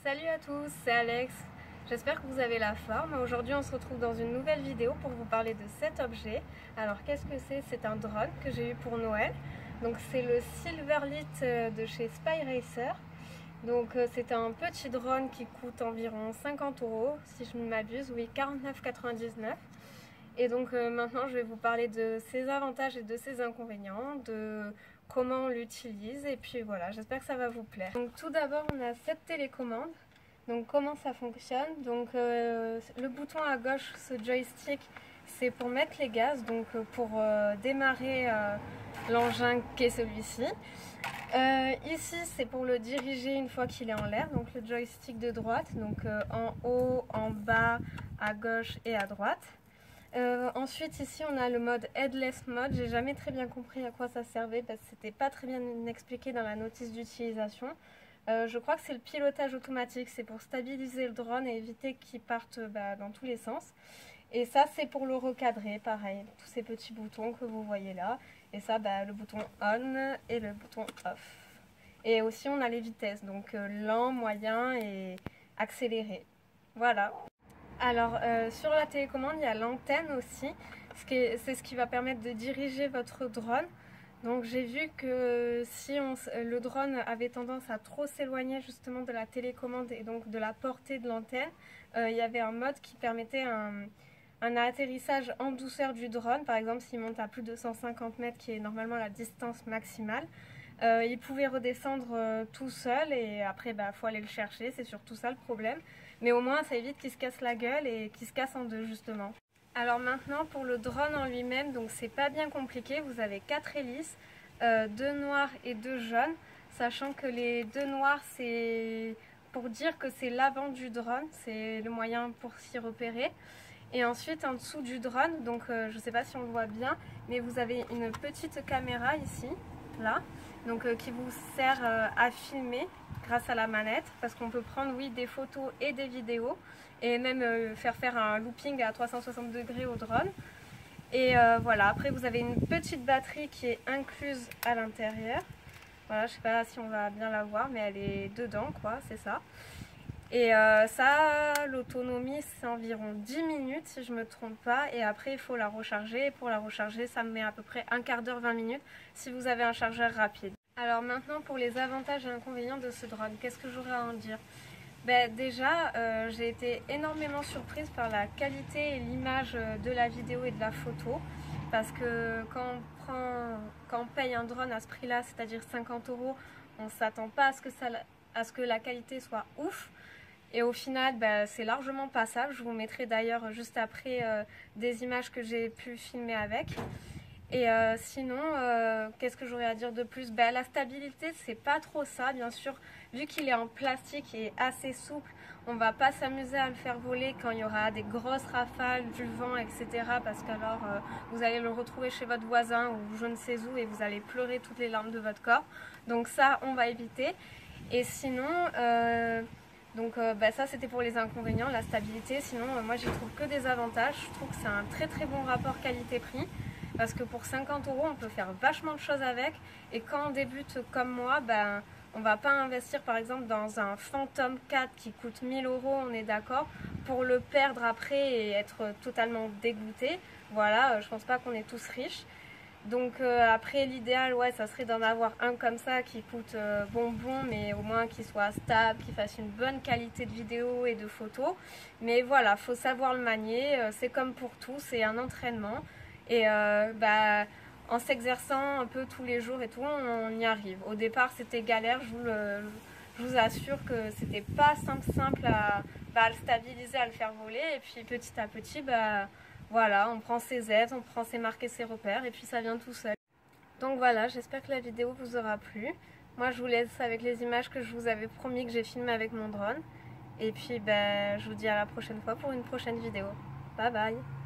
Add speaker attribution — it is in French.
Speaker 1: Salut à tous, c'est Alex. J'espère que vous avez la forme. Aujourd'hui, on se retrouve dans une nouvelle vidéo pour vous parler de cet objet. Alors, qu'est-ce que c'est? C'est un drone que j'ai eu pour Noël. Donc, c'est le Silverlit de chez Spy Racer. Donc, c'est un petit drone qui coûte environ 50 €, si je ne m'abuse. Oui, 49,99 €. Et donc, maintenant, je vais vous parler de ses avantages et de ses inconvénients, de comment on l'utilise, et puis voilà, j'espère que ça va vous plaire. Donc tout d'abord, on a cette télécommande. Donc comment ça fonctionne? Donc le bouton à gauche, ce joystick, c'est pour mettre les gaz, donc pour démarrer l'engin qu'est celui-ci. Ici, c'est pour le diriger une fois qu'il est en l'air, donc le joystick de droite, donc en haut, en bas, à gauche et à droite. Ensuite ici on a le mode Headless Mode. J'ai jamais très bien compris à quoi ça servait parce que c'était pas très bien expliqué dans la notice d'utilisation. Je crois que c'est le pilotage automatique, c'est pour stabiliser le drone et éviter qu'il parte dans tous les sens. Et ça c'est pour le recadrer, pareil, tous ces petits boutons que vous voyez là. Et ça le bouton on et le bouton off. Et aussi on a les vitesses, donc lent, moyen et accéléré. Voilà. Alors sur la télécommande, il y a l'antenne aussi, c'est ce qui va permettre de diriger votre drone. Donc j'ai vu que si le drone avait tendance à trop s'éloigner justement de la télécommande et donc de la portée de l'antenne, il y avait un mode qui permettait un atterrissage en douceur du drone. Par exemple, s'il monte à plus de 150 mètres, qui est normalement la distance maximale, il pouvait redescendre tout seul et après faut aller le chercher, c'est surtout ça le problème. Mais au moins ça évite qu'il se casse la gueule et qu'il se casse en deux justement. Alors maintenant pour le drone en lui-même, donc c'est pas bien compliqué, vous avez 4 hélices, 2 noires et 2 jaunes, sachant que les 2 noirs c'est pour dire que c'est l'avant du drone, c'est le moyen pour s'y repérer. Et ensuite en dessous du drone, donc je sais pas si on le voit bien, mais vous avez une petite caméra ici, là, donc qui vous sert à filmer grâce à la manette, parce qu'on peut prendre des photos et des vidéos et même faire un looping à 360 degrés au drone. Et voilà, après vous avez une petite batterie qui est incluse à l'intérieur. Voilà, je sais pas si on va bien la voir, mais elle est dedans quoi, c'est ça. Et ça, l'autonomie c'est environ 10 minutes si je me trompe pas, et après il faut la recharger, et pour la recharger ça me met à peu près un quart d'heure, 20 minutes si vous avez un chargeur rapide. Alors maintenant pour les avantages et inconvénients de ce drone, qu'est-ce que j'aurais à en dire? Déjà, j'ai été énormément surprise par la qualité et l'image de la vidéo et de la photo, parce que quand on paye un drone à ce prix-là, c'est-à-dire 50 €, on ne s'attend pas à ce que la qualité soit ouf. Et au final, c'est largement passable. Je vous mettrai d'ailleurs juste après des images que j'ai pu filmer avec. Et sinon, qu'est-ce que j'aurais à dire de plus? La stabilité, c'est pas trop ça, bien sûr. Vu qu'il est en plastique et assez souple, on va pas s'amuser à le faire voler quand il y aura des grosses rafales, du vent, etc. Parce qu'alors, vous allez le retrouver chez votre voisin ou je ne sais où et vous allez pleurer toutes les larmes de votre corps. Donc ça, on va éviter. Et sinon... ça c'était pour les inconvénients, la stabilité. Sinon moi j'y trouve que des avantages. Je trouve que c'est un très très bon rapport qualité-prix, parce que pour 50 € on peut faire vachement de choses avec. Et quand on débute comme moi, on va pas investir par exemple dans un Phantom 4 qui coûte 1000 €, on est d'accord, pour le perdre après et être totalement dégoûté. Voilà, je pense pas qu'on est tous riches. Donc après l'idéal ça serait d'en avoir un comme ça qui coûte bonbon, mais au moins qui soit stable, qui fasse une bonne qualité de vidéo et de photos. Mais voilà, faut savoir le manier, c'est comme pour tout, c'est un entraînement. Et en s'exerçant un peu tous les jours et tout, on y arrive. Au départ c'était galère, je vous assure que c'était pas simple à le stabiliser, à le faire voler. Et puis petit à petit, voilà, on prend ses aides, on prend ses marques et ses repères et puis ça vient tout seul. Donc voilà, j'espère que la vidéo vous aura plu. Moi je vous laisse avec les images que je vous avais promis que j'ai filmées avec mon drone. Et puis je vous dis à la prochaine fois pour une prochaine vidéo. Bye bye!